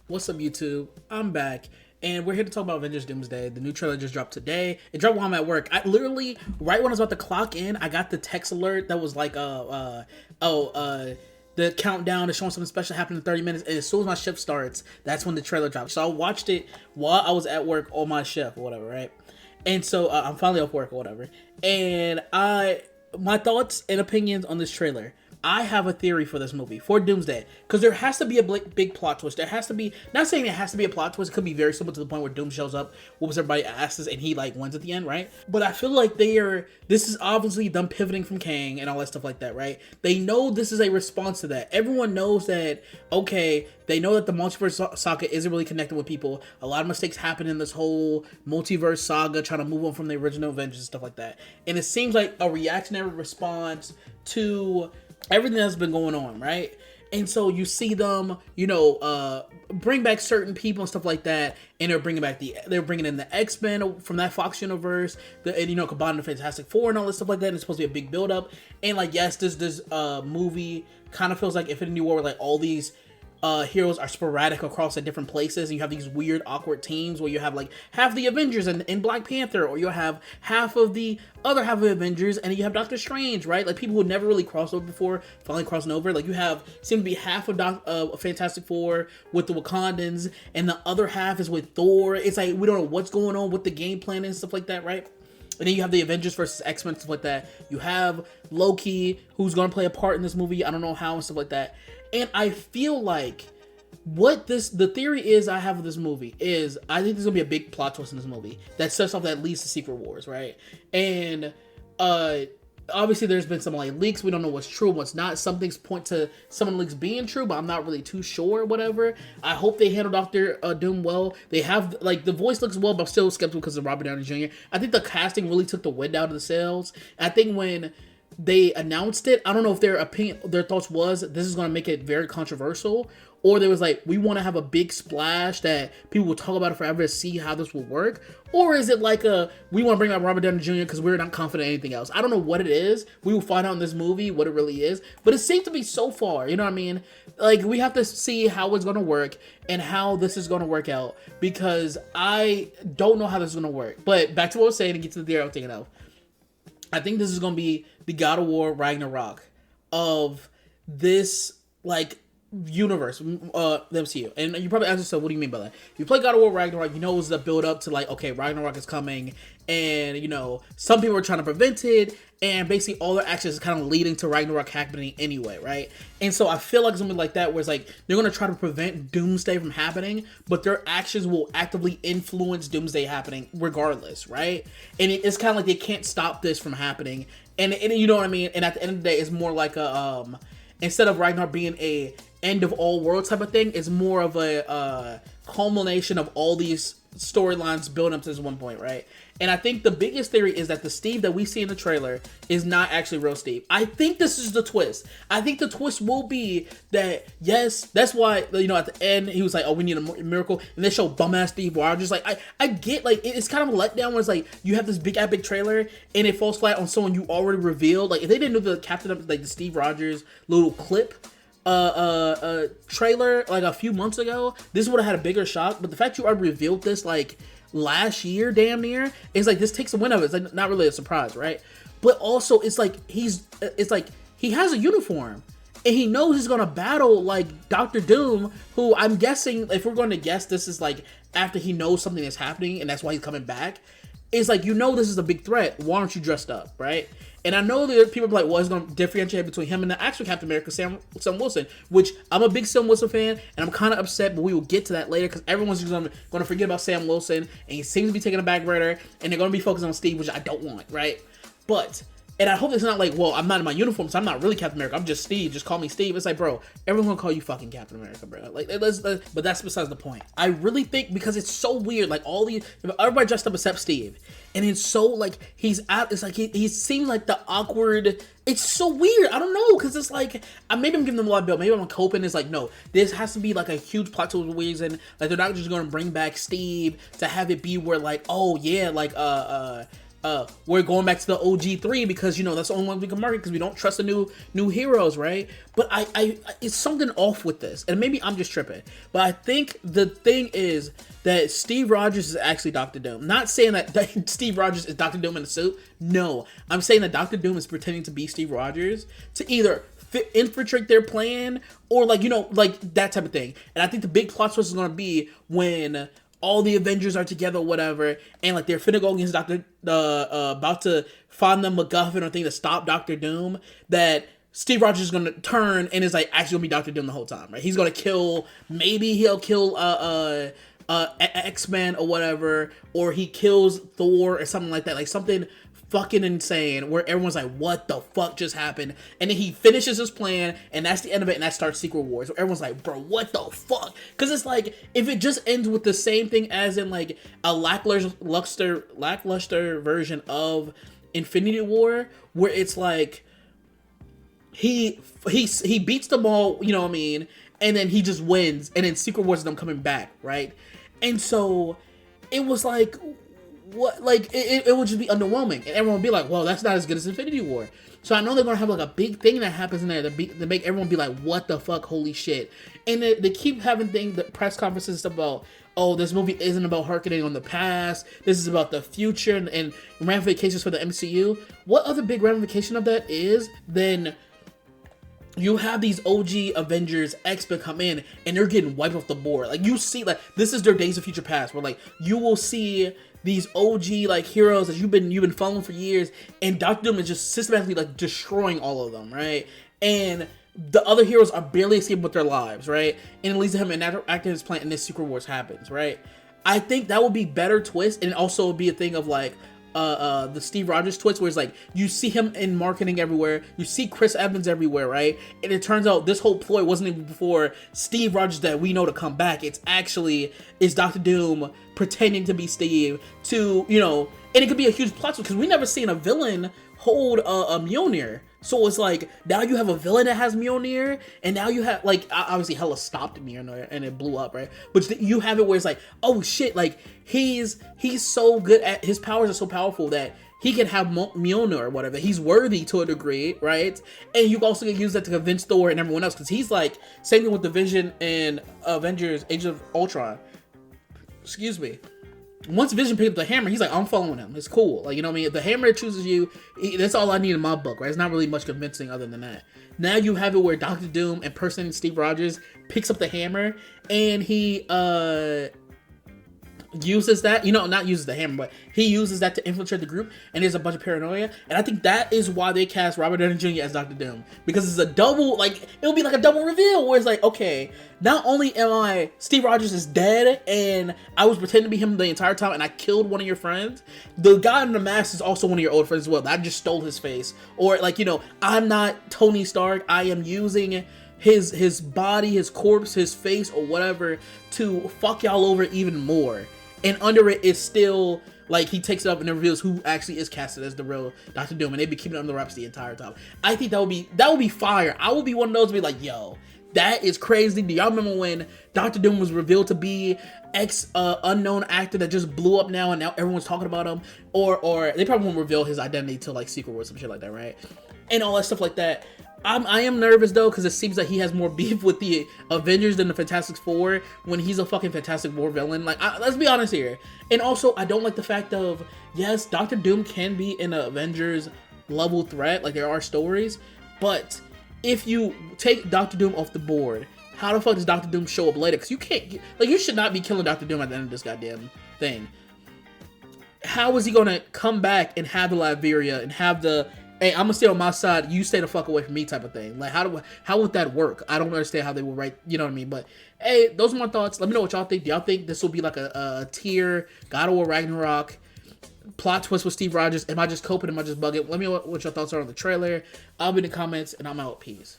What's up, YouTube? I'm back, and we're here to talk about Avengers Doomsday. The new trailer just dropped today. It dropped while I'm at work. I literally, right when I was about to clock in, I got the text alert that was like, the countdown is showing something special happening in 30 minutes. And as soon as my shift starts, that's when the trailer dropped. So I watched it while I was at work on my shift or whatever, right? And so I'm finally off work or whatever. And my thoughts and opinions on this trailer. I have a theory for this movie, for Doomsday, because there has to be a big plot twist. There has to be, not saying it has to be a plot twist, it could be very simple to the point where Doom shows up, whoops everybody asses, and he like wins at the end, right? But I feel like this is obviously them pivoting from Kang and all that stuff like that, right? They know this is a response to that. Everyone knows that, okay, they know that the multiverse saga isn't really connected with people. A lot of mistakes happen in this whole multiverse saga, trying to move on from the original Avengers and stuff like that. And it seems like a reactionary response to everything that's been going on, right? And so you see them, bring back certain people and stuff like that, and they're bringing in the X-Men from that Fox universe, combining the Fantastic Four and all this stuff like that. And it's supposed to be a big build up, and like yes, this movie kind of feels like Infinity War, where like all these heroes are sporadic across at different places, and you have these weird awkward teams where you have like half the Avengers in Black Panther, or you'll have half of the other half of the Avengers, and you have Doctor Strange, right? Like people who never really crossed over before finally crossing over. Like you seem to be half of Fantastic Four with the Wakandans, and the other half is with Thor. It's like we don't know what's going on with the game plan and stuff like that, right? And then you have the Avengers versus X-Men, stuff like that. You have Loki, who's going to play a part in this movie. I don't know how and stuff like that. And I feel like the theory is I have of this movie is I think there's going to be a big plot twist in this movie that sets off that leads to Secret Wars, right? And obviously there's been some like leaks. We don't know what's true and what's not. Some things point to some of the leaks being true, but I'm not really too sure, whatever. I hope they handle Doctor Doom well. They have, like, the voice looks well, but I'm still skeptical because of Robert Downey Jr. I think the casting really took the wind out of the sails. And I think when they announced it, I don't know if their thoughts was this is going to make it very controversial, or there was like, we want to have a big splash that people will talk about it forever to see how this will work, or is it like we want to bring out Robert Downey Jr. because we're not confident in anything else. I don't know what it is. We will find out in this movie what it really is, but it seems to be so far, you know what I mean? Like, we have to see how it's going to work and how this is going to work out, because I don't know how this is going to work. But back to what I was saying, and get to the theory I was thinking of. I think this is going to be the God of War Ragnarok of this, like, universe, the MCU. And you probably ask yourself, what do you mean by that? If you play God of War Ragnarok, you know it was the build up to like, okay, Ragnarok is coming, and some people are trying to prevent it, and basically all their actions is kind of leading to Ragnarok happening anyway, right? And so I feel like something like that, where it's like they're going to try to prevent Doomsday from happening, but their actions will actively influence Doomsday happening regardless, right? And it's kind of like they can't stop this from happening, and you know what I mean? And at the end of the day, it's more like instead of Ragnarok being a end of all worlds type of thing, it's more of a culmination of all these storylines building up to this one point, right? And I think the biggest theory is that the Steve that we see in the trailer is not actually real Steve. I think this is the twist. I think the twist will be that, yes, that's why, at the end, he was like, oh, we need a miracle. And they show bum-ass Steve Rogers. Just like, I get, like, it's kind of a letdown where it's like, you have this big epic trailer, and it falls flat on someone you already revealed. Like, if they didn't do the Captain of, like, the Steve Rogers little clip, trailer like a few months ago, this would have had a bigger shock. But the fact you already revealed this like last year, damn near, is like, this takes the wind out of it. It's like not really a surprise, right? But also it's like he has a uniform, and he knows he's gonna battle like Doctor Doom, who I'm guessing, if we're going to guess, this is like after he knows something is happening and that's why he's coming back. It's like, this is a big threat. Why aren't you dressed up, right? And I know that people are like, well, it's going to differentiate between him and the actual Captain America, Sam Wilson, which I'm a big Sam Wilson fan, and I'm kind of upset, but we will get to that later, because everyone's just going to forget about Sam Wilson, and he seems to be taking a back burner, and they're going to be focused on Steve, which I don't want, right? And I hope it's not like, well, I'm not in my uniform, so I'm not really Captain America. I'm just Steve. Just call me Steve. It's like, bro, everyone's gonna call you fucking Captain America, bro. Like, but that's besides the point. I really think, because it's so weird, like everybody dressed up except Steve, and it's so like he's out. It's like he seems like the awkward. It's so weird. I don't know, because it's like maybe I'm giving them a lot of bill. Maybe I'm coping. It's like, no, this has to be like a huge plot twist reason. Like, they're not just gonna bring back Steve to have it be where like, oh yeah, like we're going back to the OG3 because, you know, that's the only one we can market because we don't trust the new heroes, right? But I it's something off with this, and maybe I'm just tripping, but I think the thing is that Steve Rogers is actually Doctor Doom. Not saying that Steve Rogers is Doctor Doom in a suit. No, I'm saying that Doctor Doom is pretending to be Steve Rogers to either infiltrate their plan or, like, you know, like that type of thing. And I think the big plot twist is going to be when all the Avengers are together or whatever, and like they're finna go against about to find the MacGuffin or thing to stop Doctor Doom, that Steve Rogers is gonna turn and is like actually gonna be Doctor Doom the whole time, right? He's gonna kill, maybe he'll kill X-Men or whatever, or he kills Thor or something like that, like something fucking insane where everyone's like, what the fuck just happened? And then he finishes his plan, and that's the end of it, and that starts Secret Wars, where everyone's like, bro, what the fuck? Because it's like, if it just ends with the same thing as in like a lackluster version of Infinity War, where it's like he beats them all, you know what I mean, and then he just wins, and then Secret Wars is them coming back, right? And so it was like, what, like it would just be underwhelming, and everyone would be like, well, that's not as good as Infinity War. So I know they're gonna have like a big thing that happens in there to make everyone be like, what the fuck, holy shit. And they keep having the press conferences about, oh, this movie isn't about harkening on the past, this is about the future and ramifications for the MCU. What other big ramification of that is then you have these OG Avengers, X-Men come in, and they're getting wiped off the board. Like, you see, like, this is their Days of Future Past, where, like, you will see these OG, like, heroes that you've been following for years, and Doctor Doom is just systematically, like, destroying all of them, right? And the other heroes are barely escaping with their lives, right? And it leads to him acting his plan, and this Secret Wars happens, right? I think that would be better twist, and also would be a thing of, like, the Steve Rogers twist, where it's like you see him in marketing everywhere, you see Chris Evans everywhere, right? And it turns out this whole ploy wasn't even before Steve Rogers that we know to come back. It's Doctor Doom pretending to be Steve to, you know, and it could be a huge plot twist because we never seen a villain hold a Mjolnir. So it's like, now you have a villain that has Mjolnir, and now you have, like, obviously Hela stopped Mjolnir and it blew up, right? But you have it where it's like, oh shit, like, he's so good at, his powers are so powerful that he can have Mjolnir or whatever. He's worthy to a degree, right? And you also can use that to convince Thor and everyone else, because he's like, same thing with the Vision and Avengers Age of Ultron. Excuse me. Once Vision picked up the hammer, he's like, I'm following him. It's cool. Like, you know what I mean? If the hammer chooses you, that's all I need in my book, right? It's not really much convincing other than that. Now you have it where Doctor Doom impersonating Steve Rogers picks up the hammer, and he uses that, you know, not uses the hammer, but he uses that to infiltrate the group, and there's a bunch of paranoia. And I think that is why they cast Robert Downey Jr. as Doctor Doom, because it's a double, like, it'll be like a double reveal where it's like, okay, not only Steve Rogers is dead and I was pretending to be him the entire time and I killed one of your friends, the guy in the mask is also one of your old friends as well. I just stole his face. Or, like, you know, I'm not Tony Stark, I am using his body, his corpse, his face, or whatever to fuck y'all over even more. And under it is still, like, he takes it up and reveals who actually is casted as the real Doctor Doom, and they've been keeping it under the wraps the entire time. I think that would be fire. I would be one of those to be like, yo, that is crazy. Do y'all remember when Doctor Doom was revealed to be unknown actor that just blew up now, and now everyone's talking about him? Or they probably won't reveal his identity till, like, Secret Wars, some shit like that, right? And all that stuff like that. I am nervous though, because it seems like he has more beef with the Avengers than the Fantastic Four, when he's a fucking Fantastic Four villain. Like, let's be honest here. And also, I don't like the fact of, yes, Doctor Doom can be an Avengers level threat, like there are stories, but if you take Doctor Doom off the board, how the fuck does Doctor Doom show up later? Because you can't, like, you should not be killing Doctor Doom at the end of this goddamn thing. How is he gonna come back and have the Latveria and have the, hey, I'm gonna stay on my side, you stay the fuck away from me type of thing? Like, how would that work? I don't understand how they would write, you know what I mean? But hey, those are my thoughts. Let me know what y'all think. Do y'all think this will be like a tier God of War Ragnarok plot twist with Steve Rogers? Am I just coping? Am I just bugging? Let me know what your thoughts are on the trailer. I'll be in the comments, and I'm out. Peace.